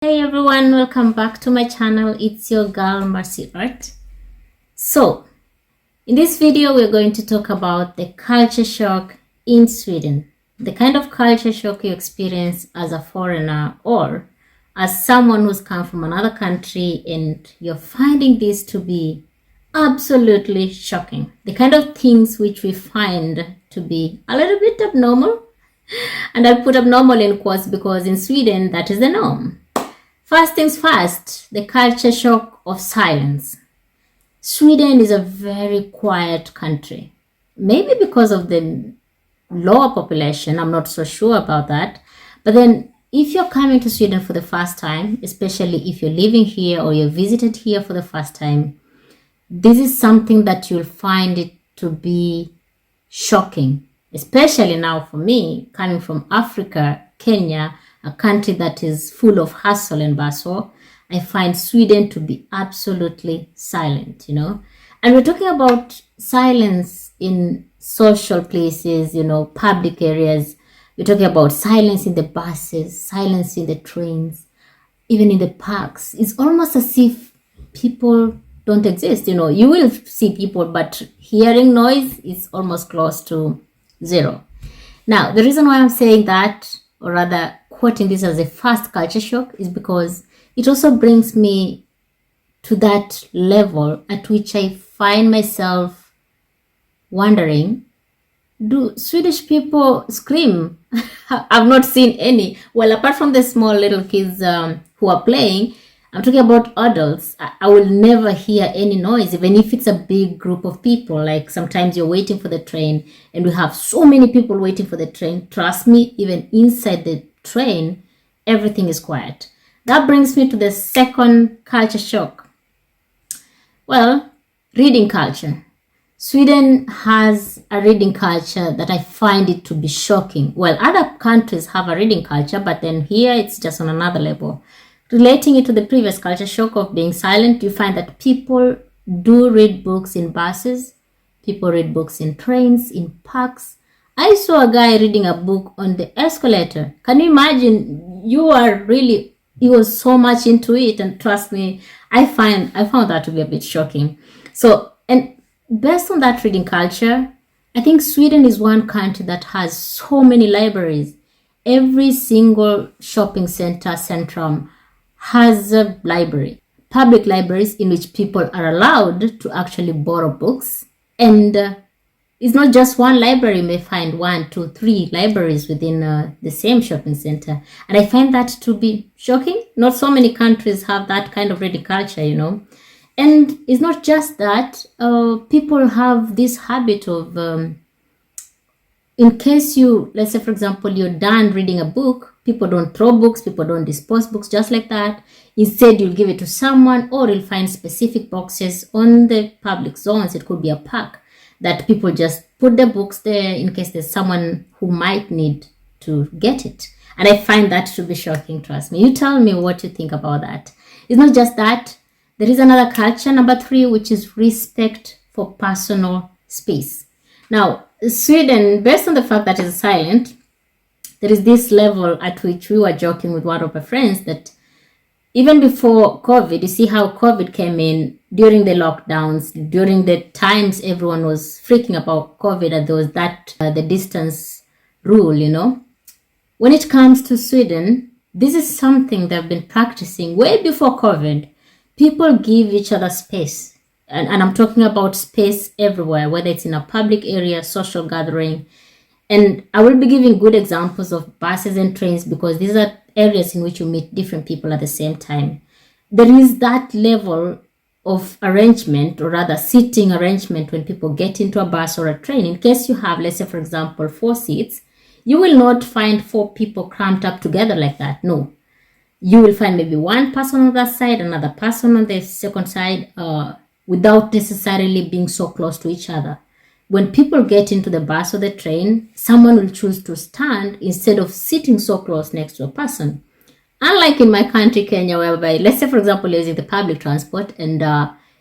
Hey everyone, welcome back to my channel. It's your girl Mercy Art. So in this video we're going to talk about the culture shock in Sweden, the kind of culture shock you experience as a foreigner or as someone who's come from another country and you're finding this to be absolutely shocking, the kind of things which we find to be a little bit abnormal. And I'll put abnormal in quotes because in Sweden that is the norm. First things first, the culture shock of silence. Sweden is a very quiet country. Maybe because of the lower population, I'm not so sure about that. But then if you're coming to Sweden for the first time, especially if you're living here or you're visited here for the first time, this is something that you'll find it to be shocking. Especially now for me, coming from Africa, Kenya, a country that is full of hustle and bustle, I find Sweden to be absolutely silent, And we're talking about silence in social places, public areas. We're talking about silence in the buses, silence in the trains, even in the parks. It's almost as if people don't exist, You will see people, but hearing noise is almost close to zero. Now, the reason why I'm saying that, or rather quoting this as a first culture shock, is because it also brings me to that level at which I find myself wondering, do Swedish people scream? I've not seen any. Well, apart from the small little kids who are playing, I'm talking about adults. I will never hear any noise, even if it's a big group of people. Like sometimes you're waiting for the train and we have so many people waiting for the train. Trust me, even inside the train, everything is quiet. That brings me to the second culture shock. Well, reading culture. Sweden has a reading culture that I find it to be shocking. Well, other countries have a reading culture, but then here it's just on another level. Relating it to the previous culture shock of being silent, you find that people do read books in buses, people read books in trains, in parks. I saw a guy reading a book on the escalator. Can you imagine? He was so much into it, and trust me, I found that to be a bit shocking. So, and based on that reading culture, I think Sweden is one country that has so many libraries. Every single shopping center, centrum, has a library, public libraries in which people are allowed to actually borrow books. And it's not just one library. You may find 1, 2, 3 libraries within the same shopping center. And I find that to be shocking. Not so many countries have that kind of reading culture, And it's not just that. People have this habit of, in case let's say, for example, you're done reading a book, people don't throw books, people don't dispose books just like that. Instead, you'll give it to someone, or you'll find specific boxes on the public zones. It could be a park that people just put the books there in case there's someone who might need to get it. And I find that to be shocking, trust me. You tell me what you think about that. It's not just that. There is another culture, number 3, which is respect for personal space. Now, Sweden, based on the fact that it's silent, there is this level at which we were joking with one of our friends that even before COVID, you see how COVID came in during the lockdowns, during the times everyone was freaking about COVID, and there was that, the distance rule, When it comes to Sweden, this is something they've been practicing way before COVID. People give each other space. And I'm talking about space everywhere, whether it's in a public area, social gathering. And I will be giving good examples of buses and trains because these are areas in which you meet different people at the same time. There is that level of arrangement, or rather seating arrangement, when people get into a bus or a train. In case you have, let's say, for example, 4 seats, you will not find 4 people cramped up together like that. No. You will find maybe one person on that side, another person on the second side, without necessarily being so close to each other. When people get into the bus or the train, someone will choose to stand instead of sitting so close next to a person. Unlike in my country, Kenya, whereby, let's say, for example, you're using the public transport and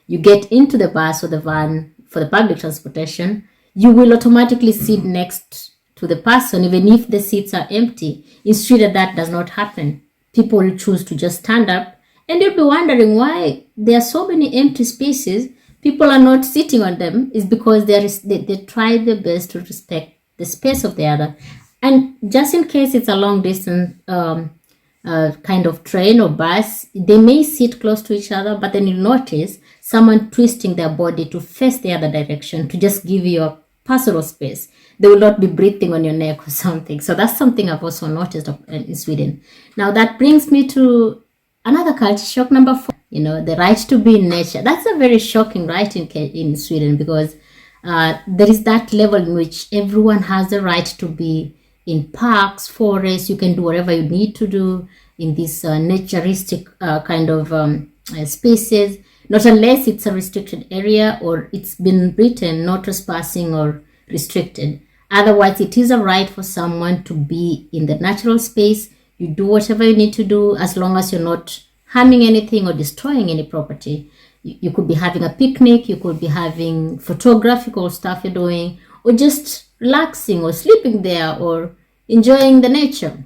you get into the bus or the van for the public transportation, you will automatically sit next to the person, even if the seats are empty. In Sweden, that does not happen. people will choose to just stand up, and you'll be wondering why there are so many empty spaces. People are not sitting on them. Is because they try their best to respect the space of the other. And just in case it's a long distance kind of train or bus, they may sit close to each other, but then you'll notice someone twisting their body to face the other direction to just give you a personal space. They will not be breathing on your neck or something. So that's something I've also noticed in Sweden. Now that brings me to another culture shock, number 4. The right to be in nature. That's a very shocking right in Sweden, because there is that level in which everyone has the right to be in parks, forests. You can do whatever you need to do in these naturistic kind of spaces, not unless it's a restricted area or it's been written no trespassing or restricted. Otherwise, it is a right for someone to be in the natural space. You do whatever you need to do as long as you're not harming anything or destroying any property. You could be having a picnic, you could be having photographical stuff you're doing, or just relaxing or sleeping there or enjoying the nature.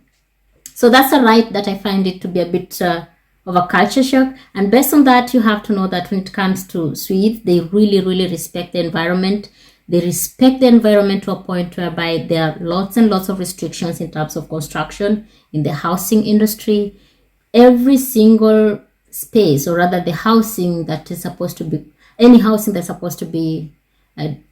So that's a right that I find it to be a bit of a culture shock. And based on that, you have to know that when it comes to Swedes, they really, really respect the environment. They respect the environment to a point whereby there are lots and lots of restrictions in terms of construction, in the housing industry. Every single space, or rather the housing that is supposed to be, any housing that's supposed to be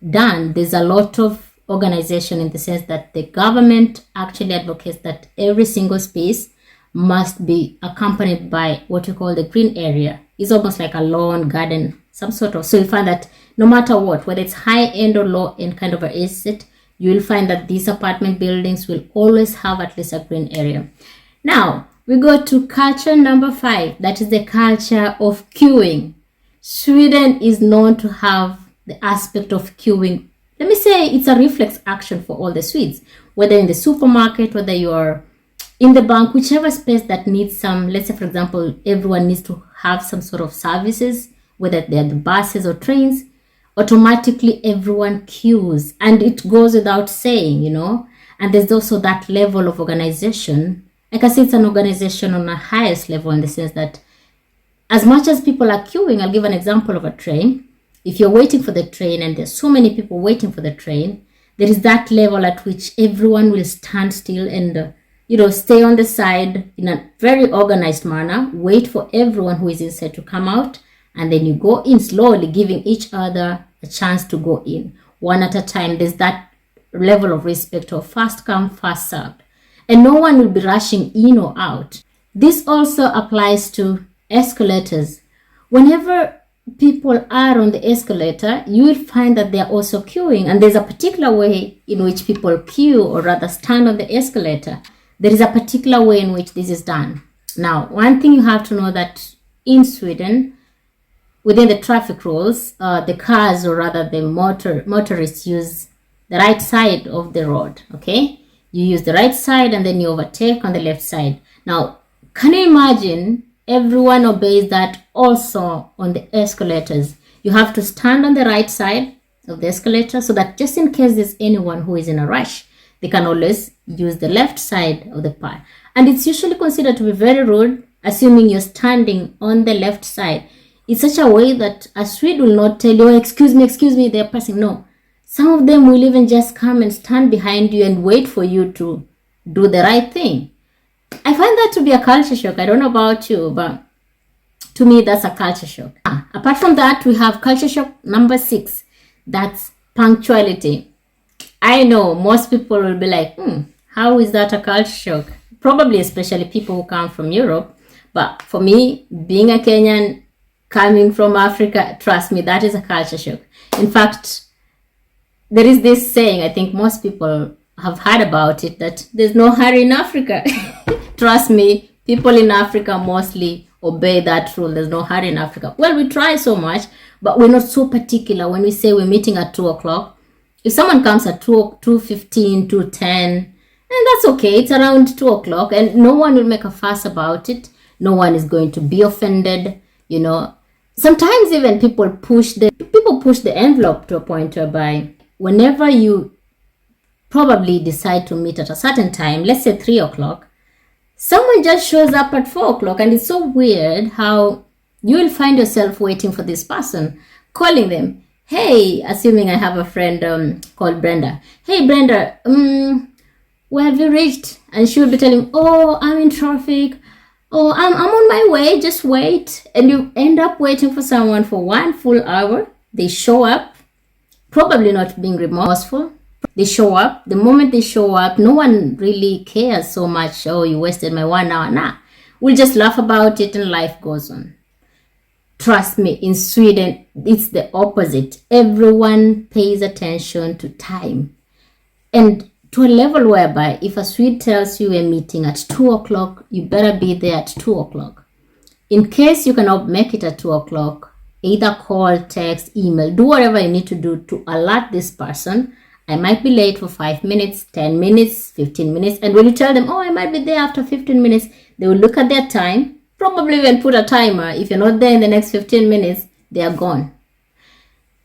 done, there's a lot of organization in the sense that the government actually advocates that every single space must be accompanied by what you call the green area. It's almost like a lawn, garden, some sort of. So you find that no matter what, whether it's high end or low end kind of an estate, you will find that these apartment buildings will always have at least a green area. Now, we go to culture number 5. That is the culture of queuing. Sweden is known to have the aspect of queuing. Let me say it's a reflex action for all the Swedes, whether in the supermarket, whether you're in the bank, whichever space that needs some, let's say, for example, everyone needs to have some sort of services, whether they're the buses or trains, automatically everyone queues, and it goes without saying, and there's also that level of organization. Like I say, it's an organization on a highest level in the sense that as much as people are queuing, I'll give an example of a train. If you're waiting for the train and there's so many people waiting for the train, there is that level at which everyone will stand still and, stay on the side in a very organized manner, wait for everyone who is inside to come out, and then you go in slowly, giving each other a chance to go in, one at a time. There's that level of respect of fast come, fast served. And no one will be rushing in or out. This also applies to escalators. Whenever people are on the escalator, you will find that they are also queuing. And there's a particular way in which people queue, or rather stand on the escalator. There is a particular way in which this is done. Now, one thing you have to know that in Sweden, within the traffic rules, the cars, or rather the motorists, use the right side of the road, okay? You use the right side and then you overtake on the left side. Now, can you imagine everyone obeys that also on the escalators? You have to stand on the right side of the escalator so that just in case there's anyone who is in a rush, they can always use the left side of the path. And it's usually considered to be very rude, assuming you're standing on the left side. It's such a way that a Swede will not tell you, oh, excuse me, they're passing. No. Some of them will even just come and stand behind you and wait for you to do the right thing. I find that to be a culture shock. I don't know about you, but to me, that's a culture shock. Apart from that, we have culture shock number 6. That's punctuality. I know most people will be like, how is that a culture shock? Probably especially people who come from Europe. But for me, being a Kenyan, coming from Africa, trust me, that is a culture shock. In fact, there is this saying, I think most people have heard about it, that there's no hurry in Africa. Trust me, people in Africa mostly obey that rule. There's no hurry in Africa. Well, we try so much, but we're not so particular. When we say we're meeting at 2 o'clock, if someone comes at 2:15, 2:10, and that's okay. It's around 2 o'clock and no one will make a fuss about it. No one is going to be offended, Sometimes even people push the envelope to a point whereby whenever you probably decide to meet at a certain time, let's say 3 o'clock, someone just shows up at 4 o'clock, and it's so weird how you will find yourself waiting for this person, calling them. Hey, assuming I have a friend called Brenda. Hey, Brenda, where have you reached? And she will be telling, oh, I'm in traffic. Oh, I'm on my way. Just wait. And you end up waiting for someone for 1 full hour. They show up, probably not being remorseful. They show up. The moment they show up, no one really cares so much. Oh, you wasted my 1 hour. Nah, we'll just laugh about it and life goes on. Trust me, in Sweden, it's the opposite. Everyone pays attention to time. And to a level whereby if a Swede tells you a meeting at 2 o'clock, you better be there at 2 o'clock. In case you cannot make it at 2 o'clock, either call, text, email, do whatever you need to do to alert this person. I might be late for 5 minutes, 10 minutes, 15 minutes. And when you tell them, oh, I might be there after 15 minutes, they will look at their time, probably even put a timer. If you're not there in the next 15 minutes, they are gone.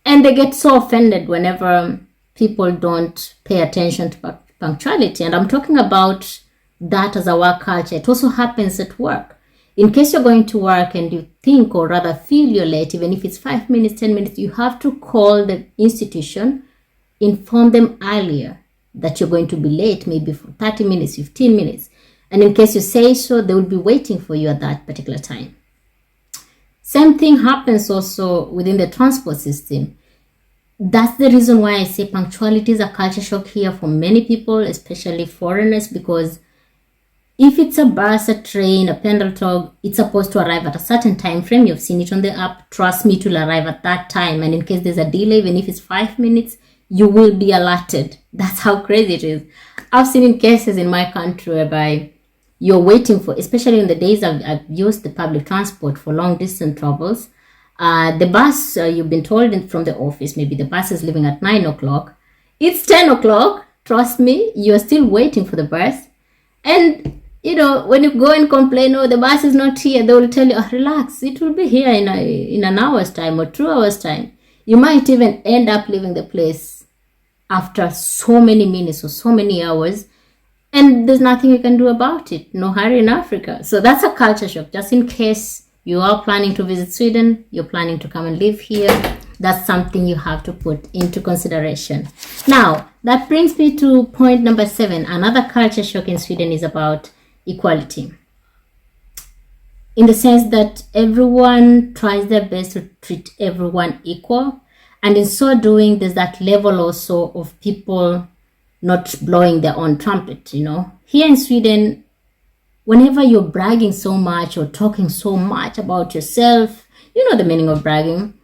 And they get so offended whenever people don't pay attention to punctuality. And I'm talking about that as a work culture. It also happens at work. In case you're going to work and you think or rather feel you're late, even if it's 5 minutes, 10 minutes, you have to call the institution, inform them earlier that you're going to be late, maybe for 30 minutes, 15 minutes. And in case you say so, they will be waiting for you at that particular time. Same thing happens also within the transport system. That's the reason why I say punctuality is a culture shock here for many people, especially foreigners, because if it's a bus, a train, a pendeltåg, it's supposed to arrive at a certain time frame. You've seen it on the app. Trust me, it will arrive at that time. And in case there's a delay, even if it's 5 minutes, you will be alerted. That's how crazy it is. I've seen in cases in my country whereby you're waiting for, especially in the days I've used the public transport for long distance travels, the bus, you've been told from the office, maybe the bus is leaving at 9 o'clock. It's 10 o'clock. Trust me, you're still waiting for the bus. And, you know, when you go and complain, oh, the bus is not here, they will tell you, oh, relax, it will be here in an hour's time or 2 hours time. You might even end up leaving the place after so many minutes or so many hours, and there's nothing you can do about it. No hurry in Africa. So that's a culture shock. Just in case you are planning to visit Sweden, you're planning to come and live here, that's something you have to put into consideration. Now, that brings me to point number 7. Another culture shock in Sweden is about equality. In the sense that everyone tries their best to treat everyone equal. And in so doing, there's that level also of people not blowing their own trumpet, you know. Here in Sweden, whenever you're bragging so much or talking so much about yourself, you know the meaning of bragging,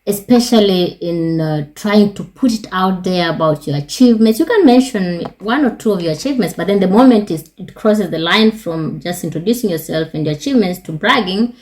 especially in trying to put it out there about your achievements. You can mention 1 or 2 of your achievements, but then the moment it crosses the line from just introducing yourself and your achievements to bragging,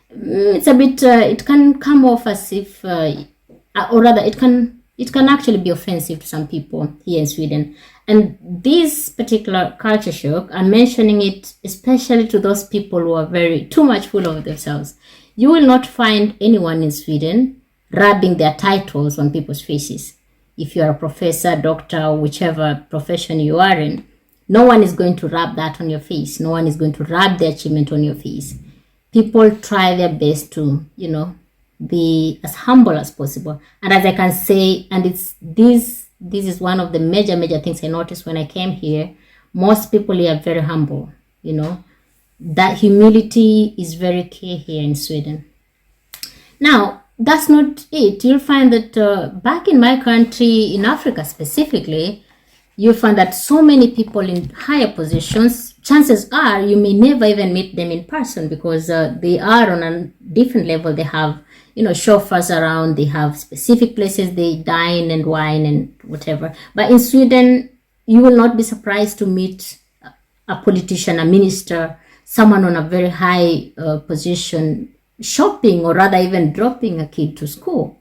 it's a bit, it can come off as if, or rather it can actually be offensive to some people here in Sweden. And this particular culture shock, I'm mentioning it especially to those people who are too much full of themselves. You will not find anyone in Sweden rubbing their titles on people's faces. If you're a professor, doctor, or whichever profession you are in, no one is going to rub that on your face. No one is going to rub their achievement on your face. People try their best to, you know, be as humble as possible. And as I can say, and this is one of the major things I noticed when I came here. Most people here are very humble, you know. That humility is very key here in Sweden. Now, that's not it. You'll find that back in my country, in Africa specifically, you'll find that so many people in higher positions, chances are you may never even meet them in person because they are on a different level. They have, you know, chauffeurs around, they have specific places they dine and wine and whatever. But in Sweden, you will not be surprised to meet a politician, a minister, someone on a very high position shopping or rather even dropping a kid to school,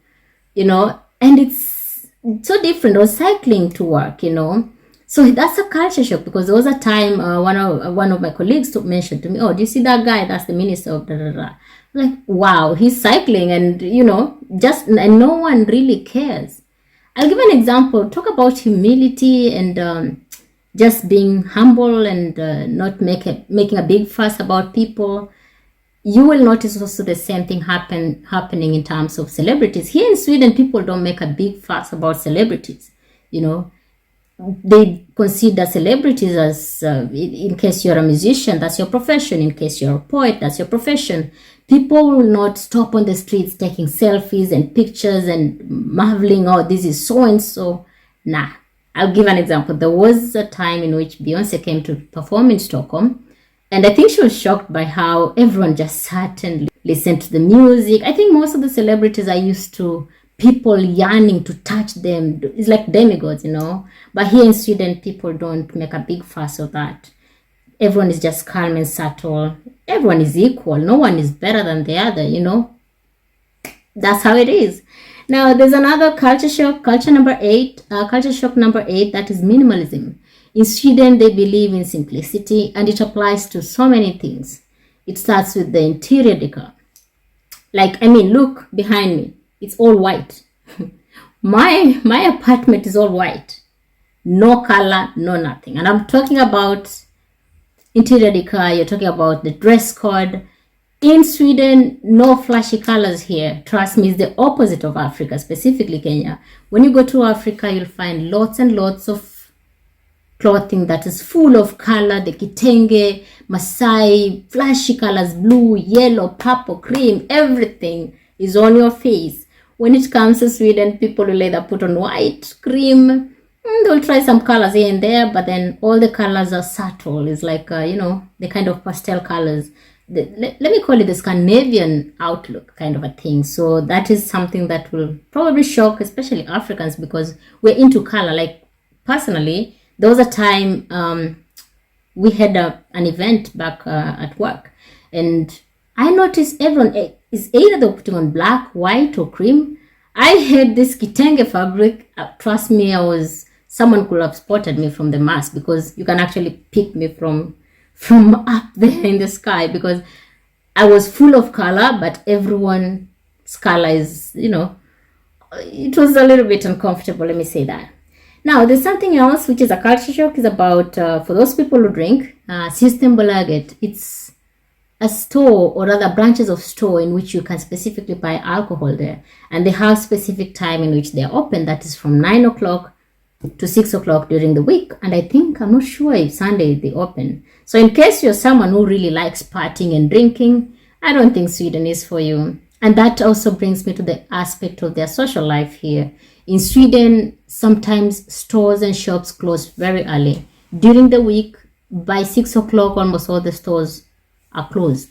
you know, and it's so different, or cycling to work, you know. So that's a culture shock because there was a time one of my colleagues mentioned to me, oh, do you see that guy? That's the minister of da da da. Like, wow, he's cycling and, you know, and no one really cares. I'll give an example. Talk about humility and just being humble and not making a big fuss about people. You will notice also the same thing happening in terms of celebrities. Here in Sweden, people don't make a big fuss about celebrities. You know, they consider celebrities as, in case you're a musician, that's your profession. In case you're a poet, that's your profession. People will not stop on the streets taking selfies and pictures and marveling, oh, this is so-and-so. Nah. I'll give an example. There was a time in which Beyonce came to perform in Stockholm, and I think she was shocked by how everyone just sat and listened to the music. I think most of the celebrities are used to people yearning to touch them. It's like demigods, you know. But here in Sweden, people don't make a big fuss of that. Everyone is just calm and subtle. Everyone is equal. No one is better than the other, you know. That's how it is. Now, there's another culture shock, culture shock number 8, that is minimalism. In Sweden, they believe in simplicity, and it applies to so many things. It starts with the interior decor. Like, I mean, look behind me. It's all white. My apartment is all white. No color, no nothing. And I'm talking about interior decor. You're talking about the dress code. In Sweden, no flashy colors here. Trust me, it's the opposite of Africa, specifically Kenya. When you go to Africa, you'll find lots and lots of clothing that is full of color, the kitenge, Masai, flashy colors, blue, yellow, purple, cream, everything is on your face. When it comes to Sweden, people will either put on white, cream, they'll try some colors here and there, but then all the colors are subtle. It's like, you know, the kind of pastel colors. Let me call it the Scandinavian outlook kind of a thing. So that is something that will probably shock especially Africans, because we're into color. Like, personally, there was a time we had an event back at work, and I noticed everyone is either they're putting on black, white, or cream. I had this kitenge fabric. Trust me, someone could have spotted me from the mass, because you can actually pick me from up there in the sky, because I was full of color, but everyone's color is, you know, it was a little bit uncomfortable, let me say that. Now, there's something else which is a culture shock, is about, for those people who drink, System BOLAGET. It's a store, or rather branches of store, in which you can specifically buy alcohol there. And they have specific time in which they're open, that is from 9 o'clock to 6 o'clock during the week. And I think, I'm not sure if Sunday they open. So in case you're someone who really likes partying and drinking, I don't think Sweden is for you. And that also brings me to the aspect of their social life here. In Sweden, sometimes stores and shops close very early. During the week, by 6 o'clock, almost all the stores are closed.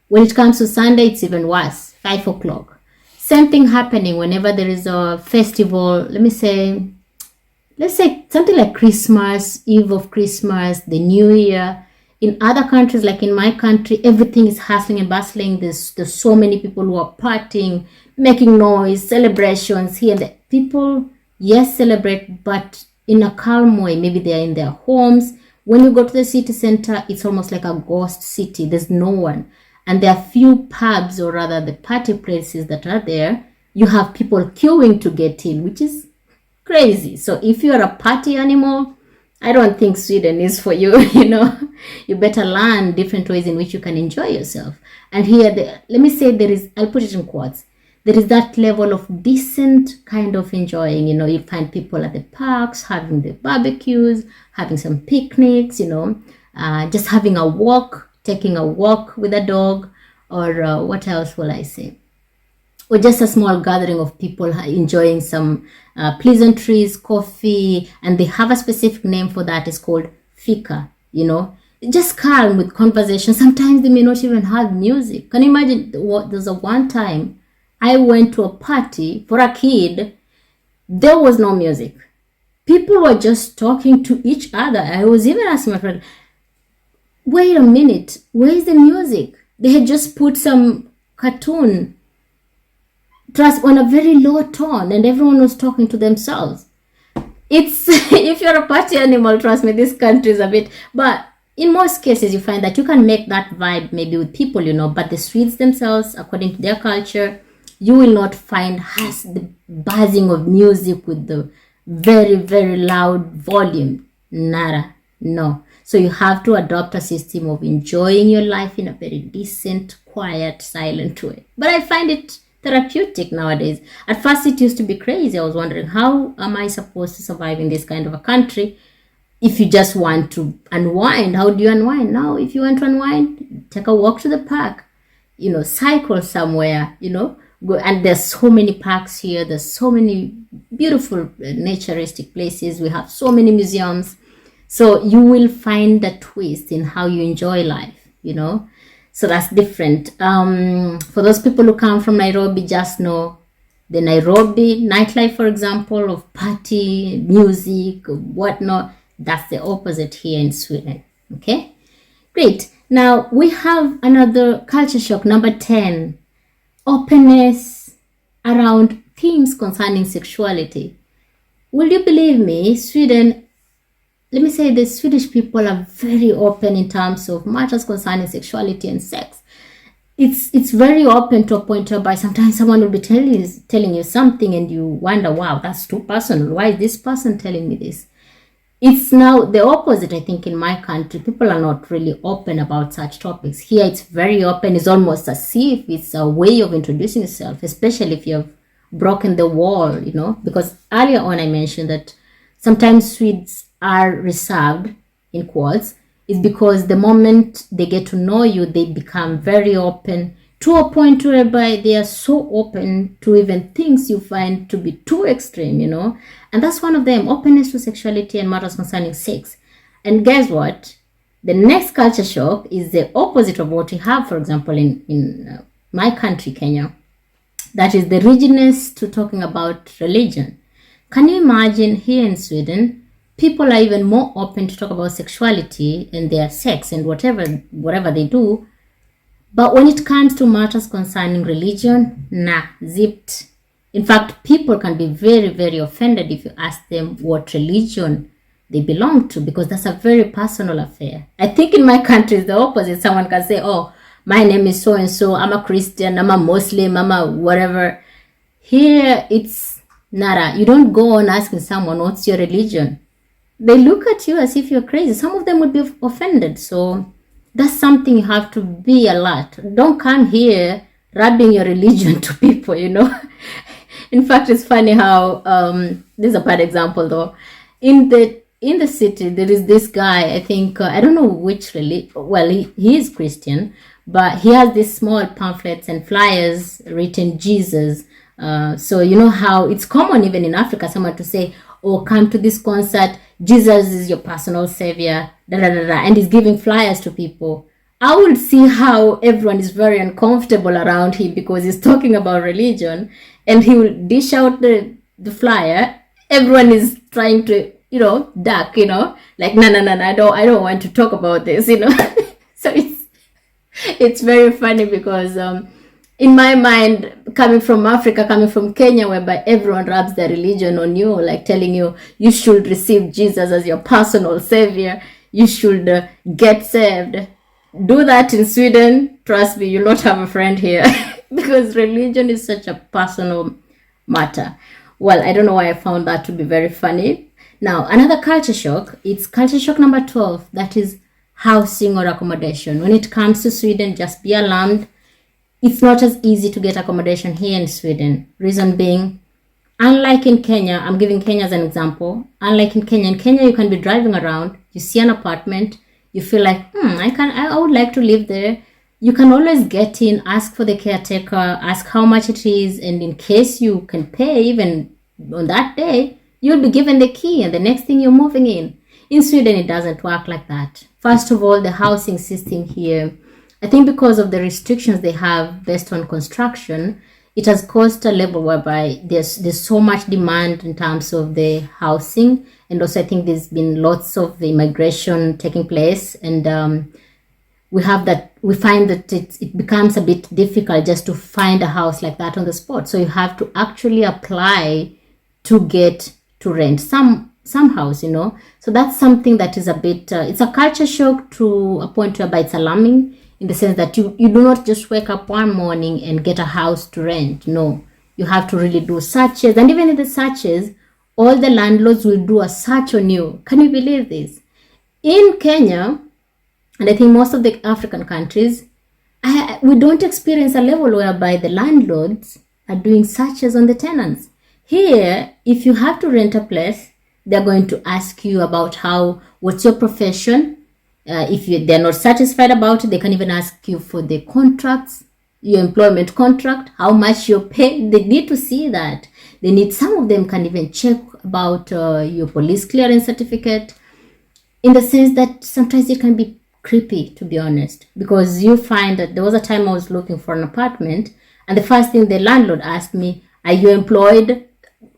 When it comes to Sunday, it's even worse, 5 o'clock. Same thing happening whenever there is a festival. Let's say something like Christmas, Eve of Christmas, the New Year. In other countries, like in my country, everything is hustling and bustling. There's so many people who are partying, making noise, celebrations here and there. People, yes, celebrate, but in a calm way. Maybe they're in their homes. When you go to the city center, it's almost like a ghost city. There's no one. And there are few pubs, or rather the party places that are there. You have people queuing to get in, which is crazy. So if you're a party animal, I don't think Sweden is for you. You know, you better learn different ways in which you can enjoy yourself. And here, let me say, there is, I'll put it in quotes, there is that level of decent kind of enjoying. You know, you find people at the parks having the barbecues, having some picnics, you know, just having a walk, taking a walk with a dog, or what else will I say? Or just a small gathering of people enjoying some pleasantries, coffee, and they have a specific name for that. It's called fika, you know. Just calm with conversation. Sometimes they may not even have music. Can you imagine? There's a one time I went to a party for a kid. There was no music. People were just talking to each other. I was even asking my friend, wait a minute, where is the music? They had just put some cartoon on a very low tone, and everyone was talking to themselves. It's if you're a party animal, trust me, this country is a bit, but in most cases you find that you can make that vibe maybe with people, you know, but the streets themselves, according to their culture, you will not find the buzzing of music with the very, very loud volume. Nada. No. So you have to adopt a system of enjoying your life in a very decent, quiet, silent way. But I find it therapeutic nowadays. At first, it used to be crazy. I was wondering, how am I supposed to survive in this kind of a country? If you just want to unwind, how do you unwind? Now, if you want to unwind, take a walk to the park, cycle somewhere, go. And there's so many parks here. There's so many beautiful naturistic places. We have so many museums. So you will find a twist in how you enjoy life, So that's different. For those people who come from Nairobi, just know the Nairobi nightlife, for example, of party, music, whatnot, that's the opposite here in Sweden. Okay, great. Now we have another culture shock, number 10, openness around themes concerning sexuality. Will you believe me, Sweden, let me say the Swedish people are very open in terms of matters concerning sexuality and sex. It's very open to a point whereby sometimes someone will be telling you something and you wonder, wow, that's too personal. Why is this person telling me this? It's now the opposite, I think, in my country. People are not really open about such topics. Here, it's very open. It's almost as if it's a way of introducing yourself, especially if you've broken the wall, because earlier on I mentioned that sometimes Swedes are reserved, in quotes, is because the moment they get to know you, they become very open to a point whereby they are so open to even things you find to be too extreme, And that's one of them, openness to sexuality and matters concerning sex. And guess what? The next culture shock is the opposite of what we have, for example, in my country, Kenya. That is the rigidness to talking about religion. Can you imagine here in Sweden, people are even more open to talk about sexuality and their sex and whatever they do. But when it comes to matters concerning religion, zipped. In fact, people can be very, very offended if you ask them what religion they belong to, because that's a very personal affair. I think in my country it's the opposite. Someone can say, oh, my name is so-and-so, I'm a Christian, I'm a Muslim, I'm a whatever. Here, it's nada. You don't go on asking someone, what's your religion? They look at you as if you're crazy. Some of them would be offended. So that's something you have to be alert. Don't come here rubbing your religion to people, In fact, it's funny how, this is a bad example though. In the city, there is this guy, I think, I don't know which religion, well, he is Christian, but he has these small pamphlets and flyers written Jesus. So you know how it's common even in Africa, someone to say, oh, come to this concert, Jesus is your personal savior, and he's giving flyers to people. I would see how everyone is very uncomfortable around him because he's talking about religion, and he will dish out the flyer. Everyone is trying to, duck, like, no, I don't want to talk about this, So it's very funny because in my mind, coming from Africa, coming from Kenya, whereby everyone rubs their religion on you, like telling you, you should receive Jesus as your personal savior, you should get saved. Do that in Sweden, trust me, you'll not have a friend here because religion is such a personal matter. Well, I don't know why I found that to be very funny. Now, another culture shock, it's culture shock number 12, that is housing or accommodation. When it comes to Sweden, just be alarmed. It's not as easy to get accommodation here in Sweden. Reason being, unlike in Kenya, I'm giving Kenya as an example. Unlike in Kenya you can be driving around, you see an apartment, you feel like, I would like to live there. You can always get in, ask for the caretaker, ask how much it is, and in case you can pay even on that day, you'll be given the key and the next thing you're moving in. In Sweden, it doesn't work like that. First of all, the housing system here, I think because of the restrictions they have based on construction, it has caused a level whereby there's so much demand in terms of the housing. And also I think there's been lots of immigration taking place. And we find that it becomes a bit difficult just to find a house like that on the spot. So you have to actually apply to get to rent some house, So that's something that is a bit, it's a culture shock to a point whereby it's alarming, in the sense that you do not just wake up one morning and get a house to rent. No, you have to really do searches. And even in the searches, all the landlords will do a search on you. Can you believe this? in Kenya, and I think most of the African countries, we don't experience a level whereby the landlords are doing searches on the tenants. Here, if you have to rent a place, they're going to ask you about what's your profession. If they're not satisfied about it, they can even ask you for the contracts, your employment contract, how much you're paid. They need to see that. Some of them can even check about your police clearance certificate, in the sense that sometimes it can be creepy, to be honest, because you find that there was a time I was looking for an apartment, and the first thing the landlord asked me, are you employed?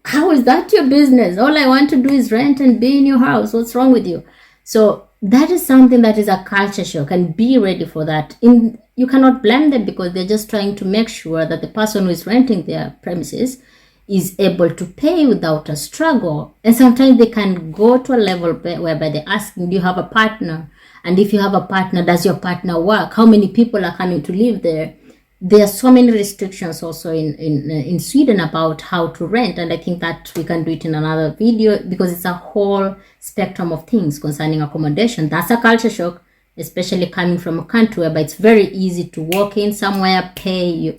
How is that your business? All I want to do is rent and be in your house. What's wrong with you? So that is something that is a culture shock, and be ready for that. You cannot blame them, because they're just trying to make sure that the person who is renting their premises is able to pay without a struggle. And sometimes they can go to a level whereby they're asking, do you have a partner? And if you have a partner, does your partner work? How many people are coming to live there? There are so many restrictions also in Sweden about how to rent. And I think that we can do it in another video, because it's a whole spectrum of things concerning accommodation. That's a culture shock, especially coming from a country whereby it's very easy to walk in somewhere, pay you.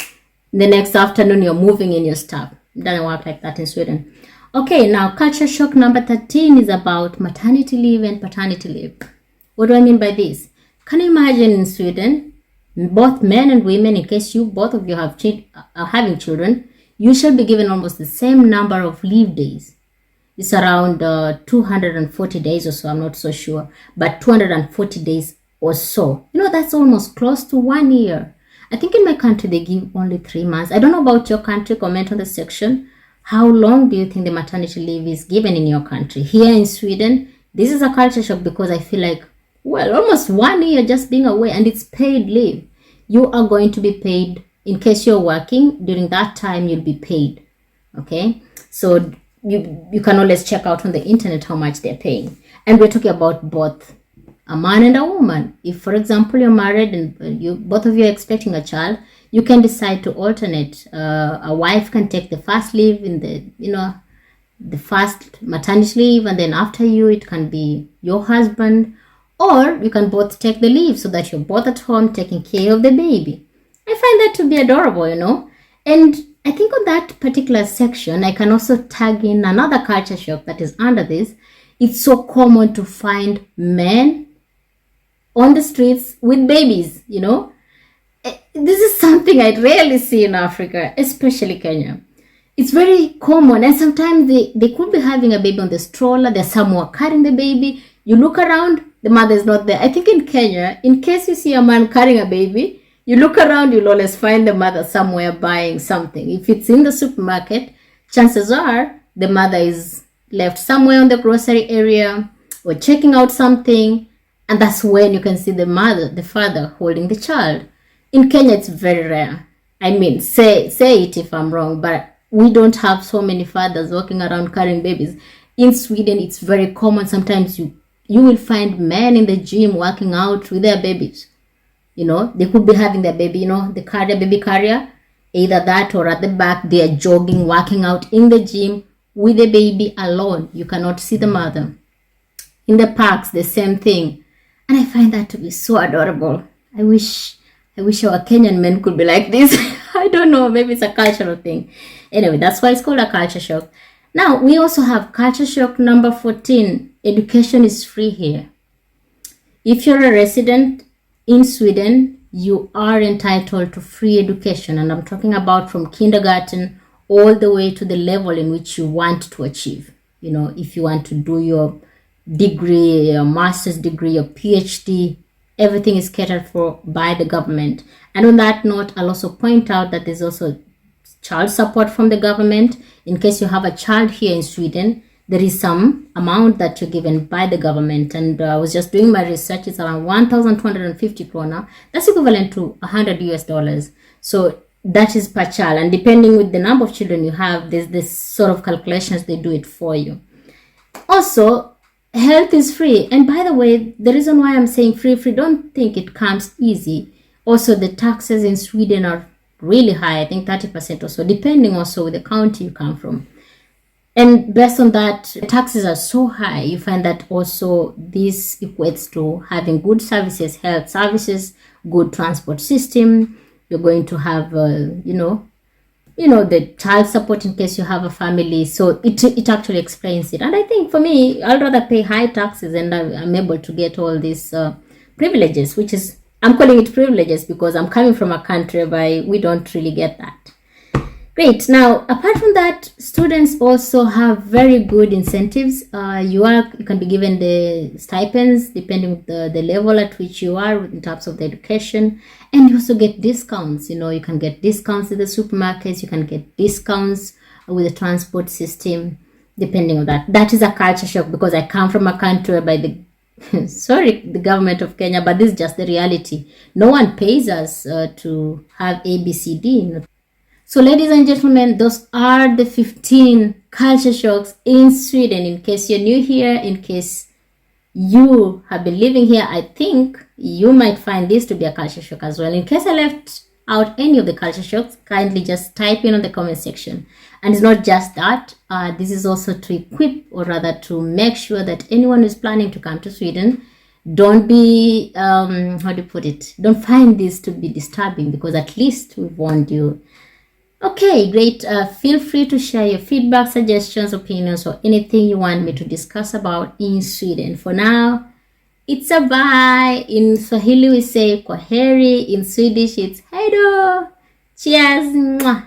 The next afternoon, you're moving in your stuff. It doesn't work like that in Sweden. Okay, now culture shock number 13 is about maternity leave and paternity leave. What do I mean by this? Can you imagine in Sweden, both men and women, in case both of you are having children, you shall be given almost the same number of leave days. It's around 240 days or so, I'm not so sure, but 240 days or so. That's almost close to 1 year. I think in my country, they give only 3 months. I don't know about your country. Comment on the section. How long do you think the maternity leave is given in your country? Here in Sweden, this is a culture shock, because I feel like, almost 1 year just being away, and it's paid leave. You are going to be paid. In case you're working, during that time, you'll be paid. Okay? So you can always check out on the internet how much they're paying. And we're talking about both a man and a woman. If, for example, you're married and both of you are expecting a child, you can decide to alternate. A wife can take the first leave in the first maternity leave, and then after you, it can be your husband, or you can both take the leave so that you're both at home taking care of the baby. I find that to be adorable, And I think on that particular section, I can also tag in another culture shock that is under this. It's so common to find men on the streets with babies, This is something I rarely see in Africa, especially Kenya. It's very common, and sometimes they could be having a baby on the stroller. There's someone carrying the baby. You look around, the mother is not there. I think in Kenya, in case you see a man carrying a baby, you look around, you'll always find the mother somewhere buying something. If it's in the supermarket, chances are the mother is left somewhere on the grocery area or checking out something. And that's when you can see the father holding the child. In Kenya, it's very rare. I mean, say it if I'm wrong, but we don't have so many fathers walking around carrying babies. In Sweden, it's very common. Sometimes you will find men in the gym working out with their babies. They could be having their baby, the baby carrier, either that or at the back, they are jogging, working out in the gym with the baby alone. You cannot see the mother. In the parks, the same thing. And I find that to be so adorable. I wish our Kenyan men could be like this. I don't know, maybe it's a cultural thing. Anyway, that's why it's called a culture shock. Now, we also have culture shock number 14. Education is free here. If you're a resident in Sweden, you are entitled to free education. And I'm talking about from kindergarten all the way to the level in which you want to achieve. If you want to do your degree, your master's degree, your PhD, everything is catered for by the government. And on that note, I'll also point out that there's also child support from the government. In case you have a child here in Sweden, there is some amount that you're given by the government. And I was just doing my research. It's around 1,250 krona. That's equivalent to $100. So that is per child. And depending with the number of children you have, there's this sort of calculations, they do it for you. Also, health is free. And by the way, the reason why I'm saying free, don't think it comes easy. Also, the taxes in Sweden are really high. I think 30% or so, depending also with the county you come from. And based on that, taxes are so high. You find that also this equates to having good services, health services, good transport system. You're going to have, the child support in case you have a family. So it actually explains it. And I think for me, I'd rather pay high taxes and I'm able to get all these privileges, which is, I'm calling it privileges because I'm coming from a country where we don't really get that. Great. Now, apart from that, students also have very good incentives. You can be given the stipends depending on the level at which you are in terms of the education, and you also get discounts. You can get discounts at the supermarkets. You can get discounts with the transport system, depending on that. That is a culture shock because I come from a country by the the government of Kenya, but this is just the reality. No one pays us to have ABCD. So, ladies and gentlemen, those are the 15 culture shocks in Sweden. In case you're new here, in case you have been living here, I think you might find this to be a culture shock as well. In case I left out any of the culture shocks, kindly just type in on the comment section. And it's not just that. This is also to equip, or rather to make sure that anyone who's planning to come to Sweden don't be, don't find this to be disturbing, because at least we've warned you. Okay, great. Feel free to share your feedback, suggestions, opinions, or anything you want me to discuss about in Sweden. For now, it's a bye. In Swahili, we say kwaheri. In Swedish, it's hej då. Cheers. Mwah.